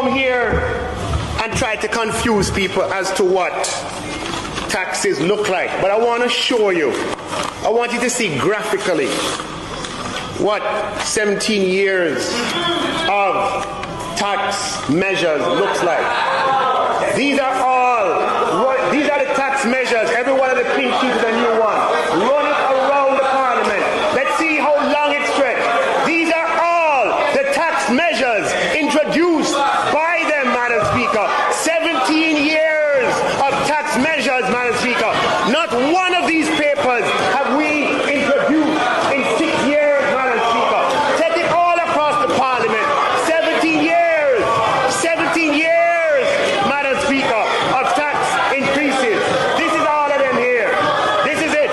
come here and try to confuse people as to what taxes look like. But I want to show you. I want you to see graphically what 17 years of tax measures looks like. These are the tax measures. Every one of the pink sheets is a new one. Run it around the parliament. Let's see how long it stretches. These are all the tax measures introduced by them, Madam Speaker. 17 years of tax measures, Madam Speaker. Not one of these papers have we introduced in 6 years, Madam Speaker. Take it all across the parliament. 17 years, Madam Speaker, of tax increases. This is all of them here. This is it.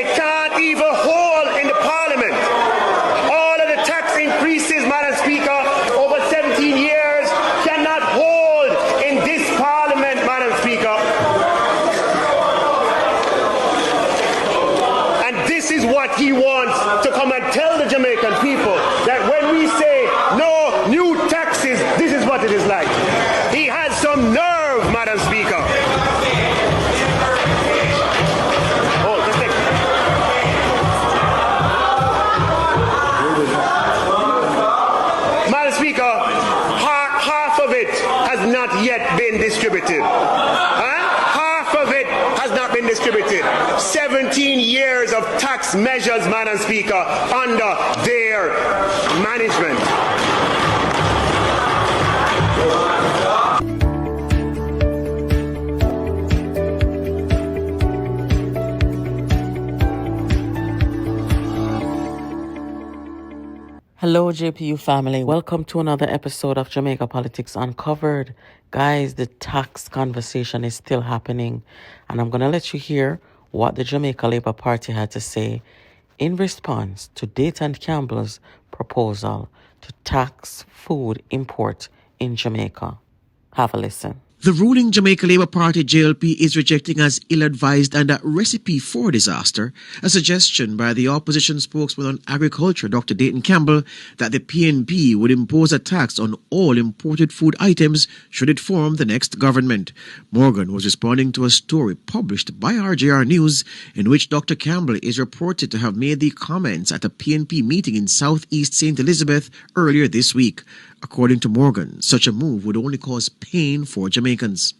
It can't even hold in the parliament. All of the tax increases, Madam Speaker, over 17 years cannot hold in this parliament, Madam Speaker. And this is what he wants to come and tell the Jamaican people, that when we say no new taxes, this is what it is like. He has some nerve, Madam Speaker. Oh, just take Madam Speaker, half of it has not yet been distributed. Half of it has not been distributed. 17 years of tax measures, Madam Speaker, under their management. Hello, JPU family. Welcome to another episode of Jamaica Politics Uncovered. Guys, the tax conversation is still happening, and I'm going to let you hear what the Jamaica Labour Party had to say in response to Dayton Campbell's proposal to tax food import in Jamaica. Have a listen. The ruling Jamaica Labour Party JLP is rejecting as ill-advised and a recipe for disaster a suggestion by the opposition spokesman on agriculture, Dr. Dayton Campbell, that the PNP would impose a tax on all imported food items should it form the next government. Morgan was responding to a story published by RJR News in which Dr. Campbell is reported to have made the comments at a PNP meeting in Southeast St. Elizabeth earlier this week. According to Morgan, such a move would only cause pain for Jamaicans.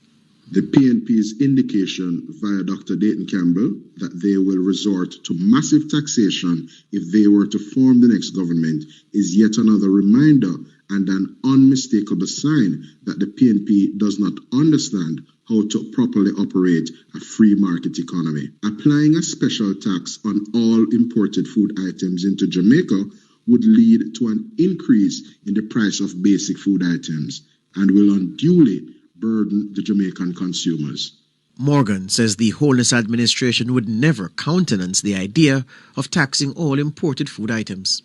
The PNP's indication via Dr. Dayton Campbell that they will resort to massive taxation if they were to form the next government is yet another reminder and an unmistakable sign that the PNP does not understand how to properly operate a free market economy. Applying a special tax on all imported food items into Jamaica would lead to an increase in the price of basic food items and will unduly burden the Jamaican consumers. Morgan says the Holness administration would never countenance the idea of taxing all imported food items.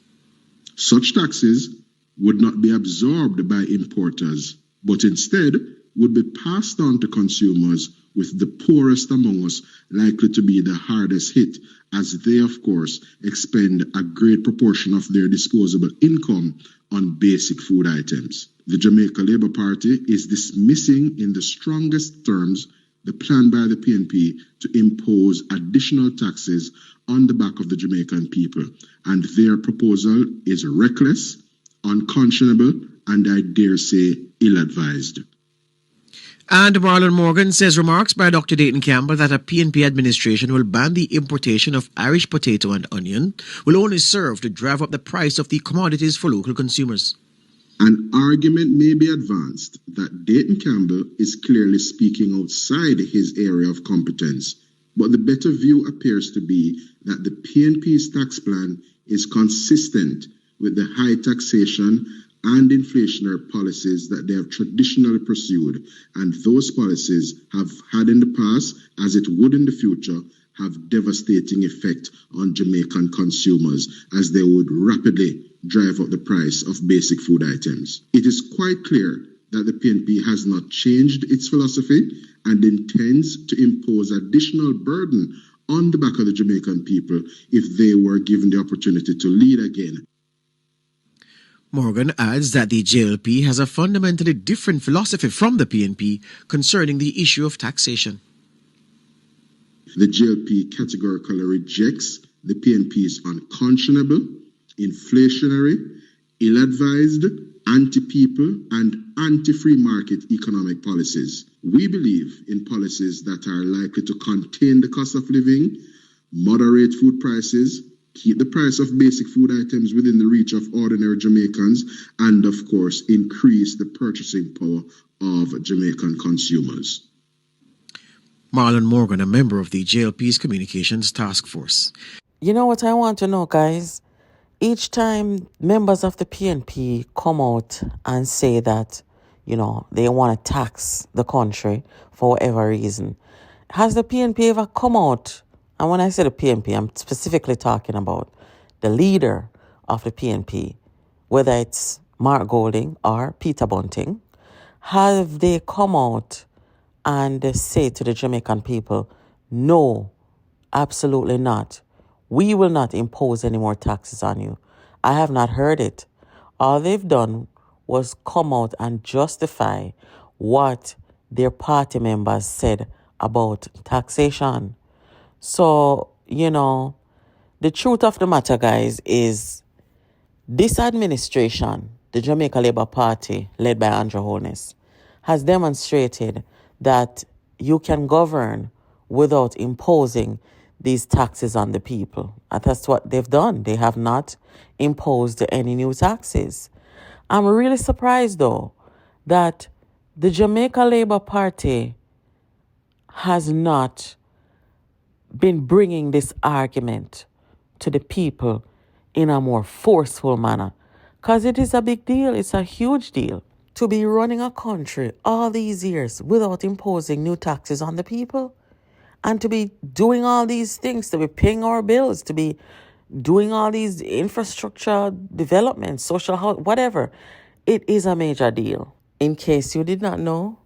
Such taxes would not be absorbed by importers, but instead would be passed on to consumers, with the poorest among us likely to be the hardest hit, as they, of course, expend a great proportion of their disposable income on basic food items. The Jamaica Labour Party is dismissing in the strongest terms the plan by the PNP to impose additional taxes on the back of the Jamaican people, and their proposal is reckless, unconscionable, and I dare say ill-advised. And Marlon Morgan says remarks by Dr. Dayton Campbell that a PNP administration will ban the importation of Irish potato and onion will only serve to drive up the price of the commodities for local consumers. An argument may be advanced that Dayton Campbell is clearly speaking outside his area of competence, but the better view appears to be that the PNP's tax plan is consistent with the high taxation and inflationary policies that they have traditionally pursued, and those policies have had in the past, as it would in the future, have devastating effect on Jamaican consumers, as they would rapidly drive up the price of basic food items. It is quite clear that the PNP has not changed its philosophy and intends to impose additional burden on the back of the Jamaican people if they were given the opportunity to lead again. Morgan adds that the JLP has a fundamentally different philosophy from the PNP concerning the issue of taxation. The JLP categorically rejects the PNP's unconscionable, inflationary, ill-advised, anti-people and anti-free market economic policies. We believe in policies that are likely to contain the cost of living, moderate food prices, keep the price of basic food items within the reach of ordinary Jamaicans, and of course, increase the purchasing power of Jamaican consumers. Marlon Morgan, a member of the JLP's Communications Task Force. You know what I want to know, guys? Each time members of the PNP come out and say that, they want to tax the country for whatever reason, has the PNP ever come out? And when I say the PNP, I'm specifically talking about the leader of the PNP, whether it's Mark Golding or Peter Bunting. Have they come out and say to the Jamaican people, no, absolutely not. We will not impose any more taxes on you. I have not heard it. All they've done was come out and justify what their party members said about taxation. So, the truth of the matter, guys, is this administration, the Jamaica Labour Party, led by Andrew Holness, has demonstrated that you can govern without imposing these taxes on the people. And that's what they've done. They have not imposed any new taxes. I'm really surprised, though, that the Jamaica Labour Party has not been bringing this argument to the people in a more forceful manner. Because it is a big deal. It's a huge deal to be running a country all these years without imposing new taxes on the people. And to be doing all these things, to be paying our bills, to be doing all these infrastructure developments, social health, whatever. It is a major deal. In case you did not know,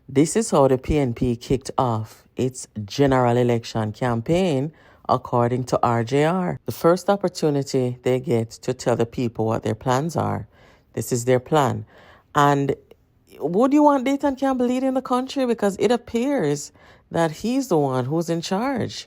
this is how the PNP kicked off its general election campaign, according to RJR. The first opportunity they get to tell the people what their plans are. This is their plan. And would you want Dayton Campbell leading the country? Because it appears that he's the one who's in charge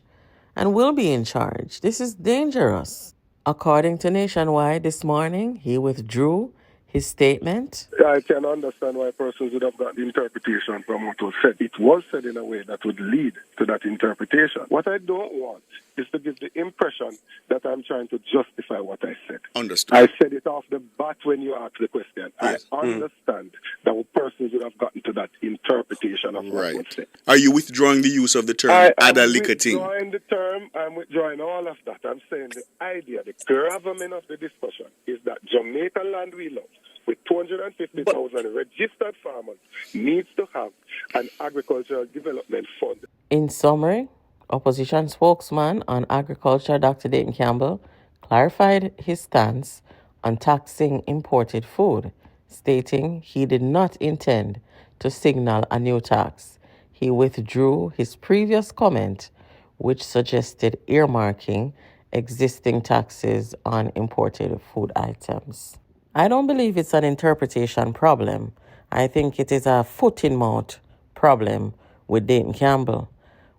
and will be in charge. This is dangerous. According to Nationwide this morning, he withdrew his statement. I can understand why persons would have got the interpretation from what was said. It was said in a way that would lead to that interpretation. What I don't want is to give the impression that I'm trying to justify what I said. Understood. I said it off the bat when you asked the question. Yes. I understand that persons would have gotten to that interpretation of what was said. Are you withdrawing the use of the term adalicating? I'm withdrawing the term. I'm withdrawing all of that. I'm saying the idea, the gravamen of the discussion is that Jamaica land we love, with 250,000 registered farmers, needs to have an agricultural development fund. In summary, opposition spokesman on agriculture, Dr. Dayton Campbell, clarified his stance on taxing imported food, stating he did not intend to signal a new tax. He withdrew his previous comment, which suggested earmarking existing taxes on imported food items. I don't believe it's an interpretation problem. I think it is a foot-in-mouth problem with Dayton Campbell.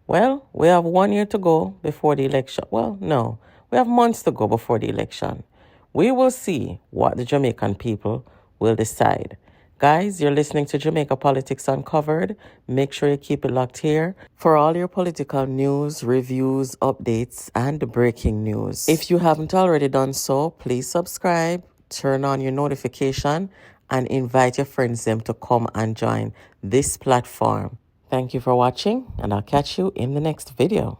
Well, we have 1 year to go before the election. Well, no, we have months to go before the election. We will see what the Jamaican people will decide. Guys, you're listening to Jamaica Politics Uncovered. Make sure you keep it locked here for all your political news, reviews, updates, and breaking news. If you haven't already done so, please subscribe, turn on your notification, and invite your friends them to come and join this platform. Thank you for watching, and I'll catch you in the next video.